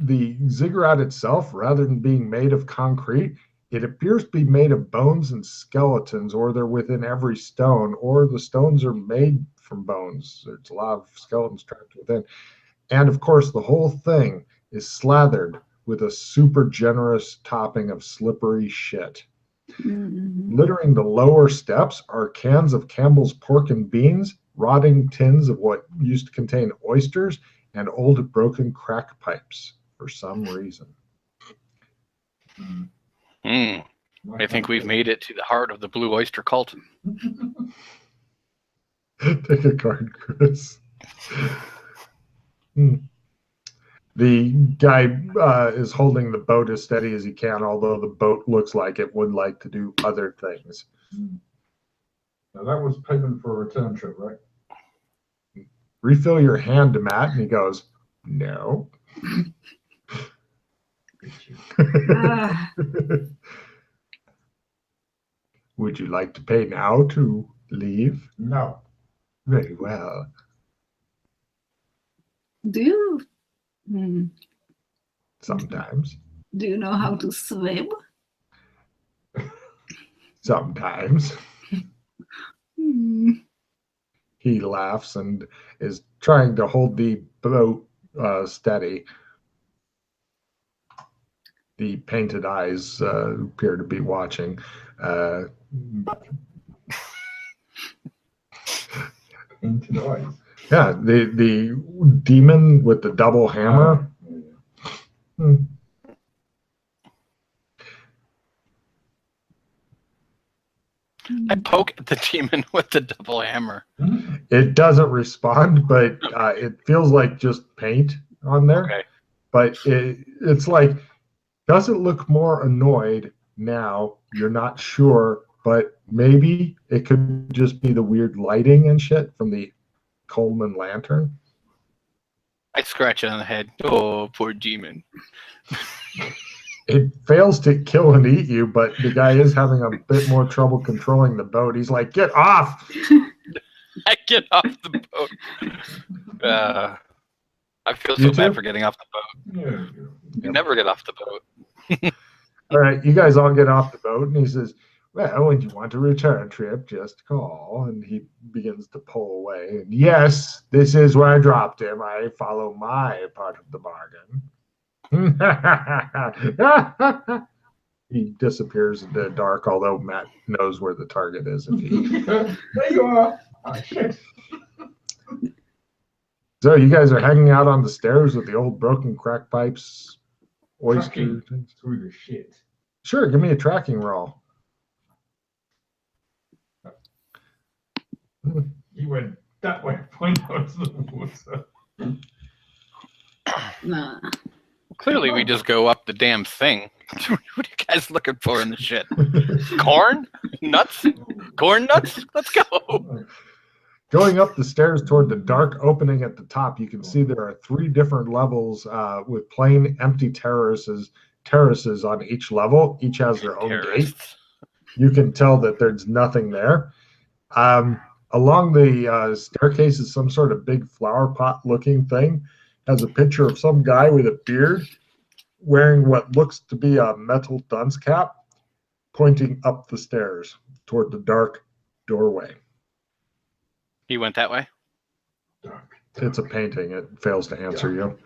the ziggurat itself, rather than being made of concrete, it appears to be made of bones and skeletons, or they're within every stone, or the stones are made from bones. There's a lot of skeletons trapped within. And of course, the whole thing is slathered with a super generous topping of slippery shit. Mm-hmm. Littering the lower steps are cans of Campbell's pork and beans, rotting tins of what used to contain oysters, and old broken crack pipes for some reason. I think we've made it to the heart of the Blue Oyster Cult. Take a card, Chris. The guy is holding the boat as steady as he can, although the boat looks like it would like to do other things. Now that was payment for a return trip, right? Refill your hand to Matt, and he goes, no. Would you like to pay now to leave? No. Very well. Do you Sometimes. do you know how to swim? Sometimes. Hmm. He laughs and is trying to hold the boat steady. The painted eyes appear to be watching. Into eyes. Yeah, the demon with the double hammer. I poke at the demon with the double hammer. It doesn't respond, but it feels like just paint on there. Okay. But it's like, does it look more annoyed now? You're not sure, but maybe it could just be the weird lighting and shit from the Coleman lantern. I scratch it on the head. Oh, poor demon. It fails to kill and eat you, but the guy is having a bit more trouble controlling the boat. He's like, get off! I get off the boat. I feel so bad for getting off the boat. Yeah. You never get off the boat. All right, you guys all get off the boat, and he says, well, when you want a return trip, just call. And he begins to pull away. And yes, this is where I dropped him. I follow my part of the bargain. He disappears into the dark, although Matt knows where the target is. If he... There you are. Oh, shit. So you guys are hanging out on the stairs with the old broken crack pipes, oyster Tracking things. through the shit. Sure, give me a tracking roll. He went that way, point out to the water. Nah. Clearly, we just go up the damn thing. What are you guys looking for in the shit? Corn? Nuts? Corn nuts? Let's go. Going up the stairs toward the dark opening at the top, you can see there are 3 different levels with plain empty terraces on each level. Each has their own gate. You can tell that there's nothing there. Along the staircase is some sort of big flower pot looking thing. Has a picture of some guy with a beard wearing what looks to be a metal dunce cap, pointing up the stairs toward the dark doorway. He went that way? It's a painting. It fails to answer you.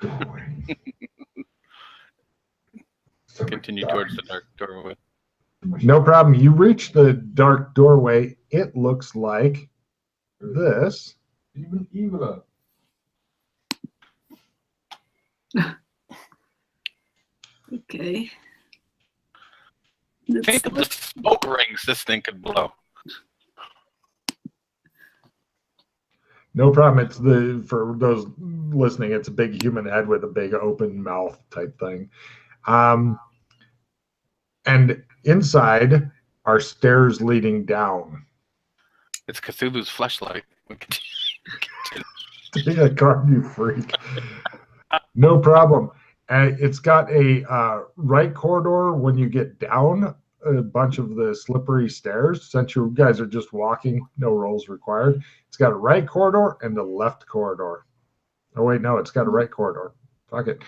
Continue towards the dark doorway. No problem. You reach the dark doorway. It looks like this. Even eviler. Okay. Think of the smoke rings this thing could blow. No problem. It's for those listening, it's a big human head with a big open mouth type thing. And inside are stairs leading down. It's Cthulhu's fleshlight. Take a card, you freak. No problem. It's got a right corridor when you get down a bunch of the slippery stairs. Since you guys are just walking, no rolls required. It's got a right corridor and a left corridor. Oh, wait, no, it's got a right corridor. Fuck it.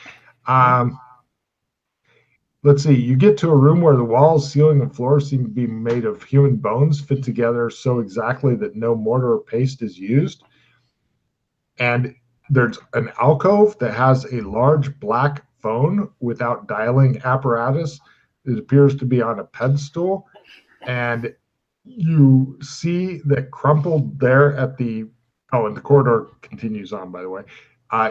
Let's see. You get to a room where the walls, ceiling, and floor seem to be made of human bones fit together so exactly that no mortar or paste is used. And there's an alcove that has a large black phone without dialing apparatus. It appears to be on a pedestal. And you see that crumpled there at the... Oh, and the corridor continues on, by the way.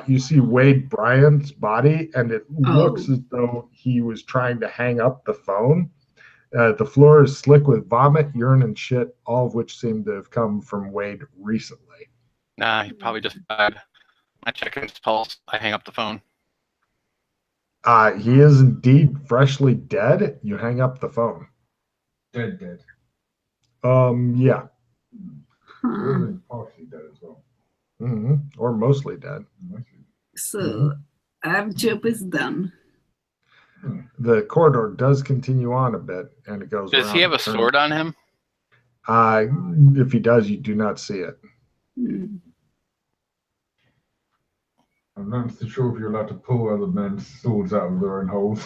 You see Wade Bryant's body, and it looks as though he was trying to hang up the phone. The floor is slick with vomit, urine, and shit, all of which seem to have come from Wade recently. Nah, he probably just died. I check his pulse. I hang up the phone. He is indeed freshly dead. You hang up the phone. Dead. Yeah. Really partially dead as well. Mm-hmm. Or mostly dead. So our job is done. The corridor does continue on a bit, and it goes. Does he have a sword on him? If he does, you do not see it. Hmm. I'm not so sure if you're allowed to pull other men's swords out of their own holes.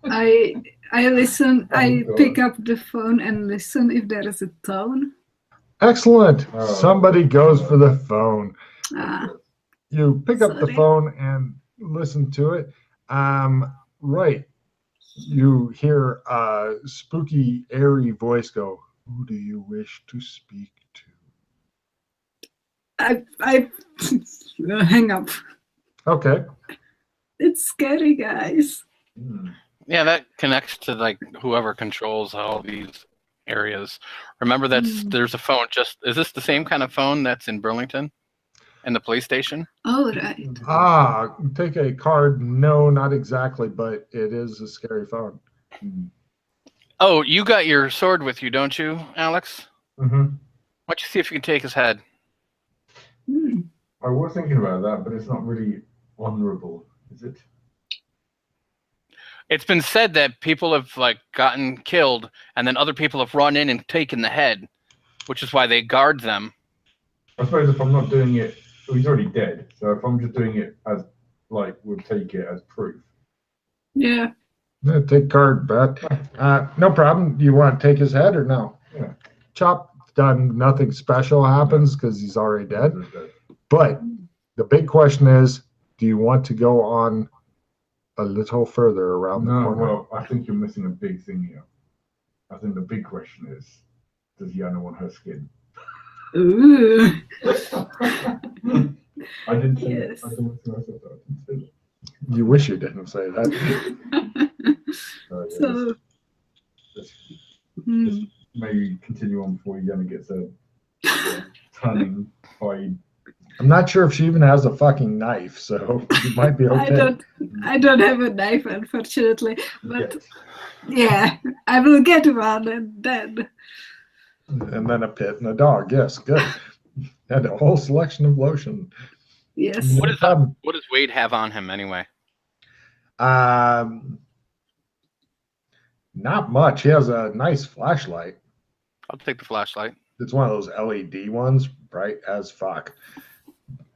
I listen. I God. pick up the phone and listen if there is a tone. Excellent. Oh. Somebody goes for the phone. Ah, You pick up the Sorry. phone and listen to it. Right. You hear a spooky, airy voice go, "Who do you wish to speak to?" I hang up. Okay. It's scary, guys. Yeah, that connects to like whoever controls all these areas. Remember there's a phone. Is this the same kind of phone that's in Burlington, and the police station? All right. Take a card. No, not exactly, but it is a scary phone. Oh, you got your sword with you, don't you, Alex? Mm-hmm. Why don't you see if you can take his head? Hmm. I was thinking about that, but it's not really honorable, is it? It's been said that people have like gotten killed, and then other people have run in and taken the head, which is why they guard them. I suppose if I'm not doing it, well, he's already dead. So if I'm just doing it as, like, we'll take it as proof. Yeah. Take card, bet. No problem. You want to take his head or no? Yeah. Chop. Done. Nothing special happens because he's already dead. But the big question is, do you want to go on a little further around the No, corner? well, I think you're missing a big thing here. I think the big question is, does Jana want her skin? Ooh. I didn't say Yes. that. I don't think I said that. I didn't say that. You wish you didn't say that. So, Let's hmm. maybe continue on before Jana gets a tanning hide. I'm not sure if she even has a fucking knife, so you might be okay. I don't have a knife, unfortunately. But Yes. yeah, I will get one and then. And then a pit and a dog. Yes, good. And a whole selection of lotion. Yes. What does Wade have on him anyway? Not much. He has a nice flashlight. I'll take the flashlight. It's one of those LED ones, bright as fuck.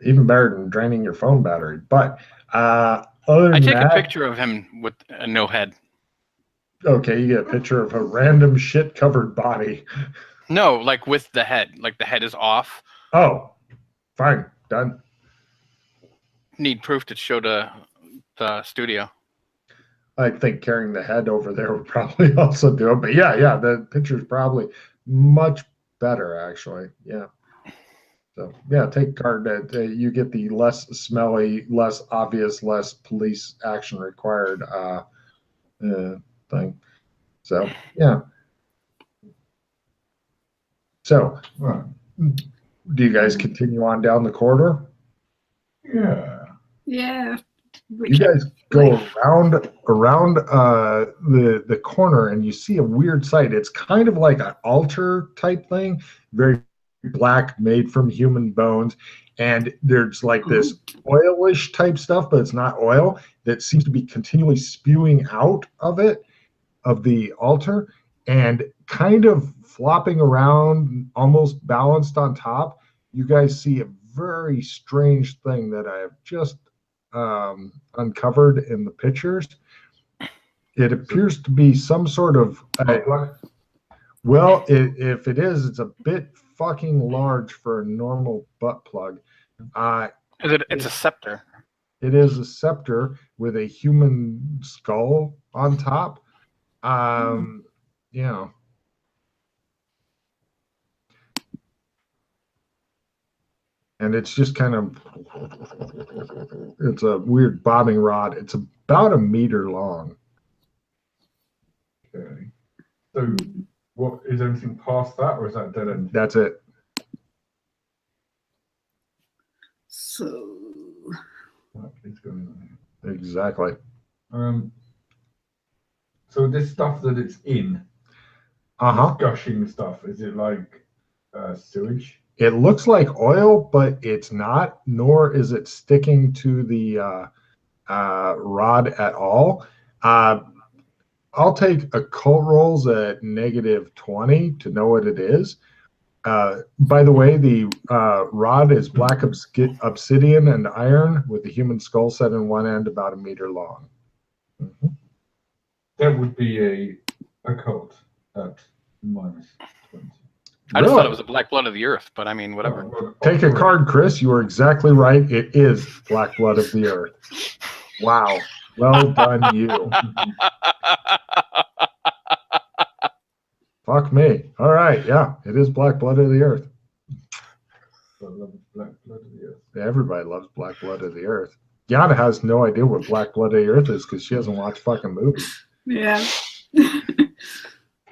Even better than draining your phone battery. But other than I take that, a picture of him with no head. okay, you get a picture of a random shit-covered body. No, like with the head. Like the head is off. Oh, fine, done. Need proof to show to the studio. I think carrying the head over there would probably also do it. But yeah, the picture's probably much better, actually. Yeah. So yeah, take card. You get the less smelly, less obvious, less police action required thing. So yeah. So Right. do you guys continue on down the corridor? Yeah. Yeah. You guys go around the corner and you see a weird sight. It's kind of like an altar type thing, very black, made from human bones, and there's like this oilish type stuff, but it's not oil, that seems to be continually spewing out of it, of the altar, and kind of flopping around, almost balanced on top. You guys see a very strange thing that I have just uncovered in the pictures. It appears to be some sort of well, if it is, it's a bit fucking large for a normal butt plug. It's a scepter. It is a scepter with a human skull on top. Yeah. And it's just kind of, it's a weird bobbing rod. It's about a meter long. Okay. So, what is anything past that, or is that dead end? That's it. So, What is going on Exactly. here? So this stuff that it's in, Uh-huh. gushing stuff, is it like sewage? It looks like oil, but it's not, nor is it sticking to the rod at all. I'll take occult rolls at -20 to know what it is. By the way, the rod is black obsidian and iron with the human skull set in one end, about 1 meter long. Mm-hmm. That would be a occult at -20. I just thought it was the black blood of the earth, but I mean, whatever. Take a card, Chris. You are exactly right. It is black blood of the earth. Wow. Well done, you. Fuck me. All right. Yeah, it is black blood of the earth. I love black blood of the earth. Everybody loves black blood of the earth. Jana has no idea what black blood of the earth is because she hasn't watched fucking movies. yeah.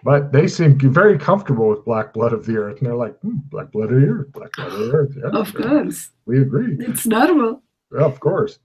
But they seem very comfortable with black blood of the earth. And they're like, black blood of the earth, black blood of the earth. Yeah, Of course. We agree. It's normal. Yeah, of course.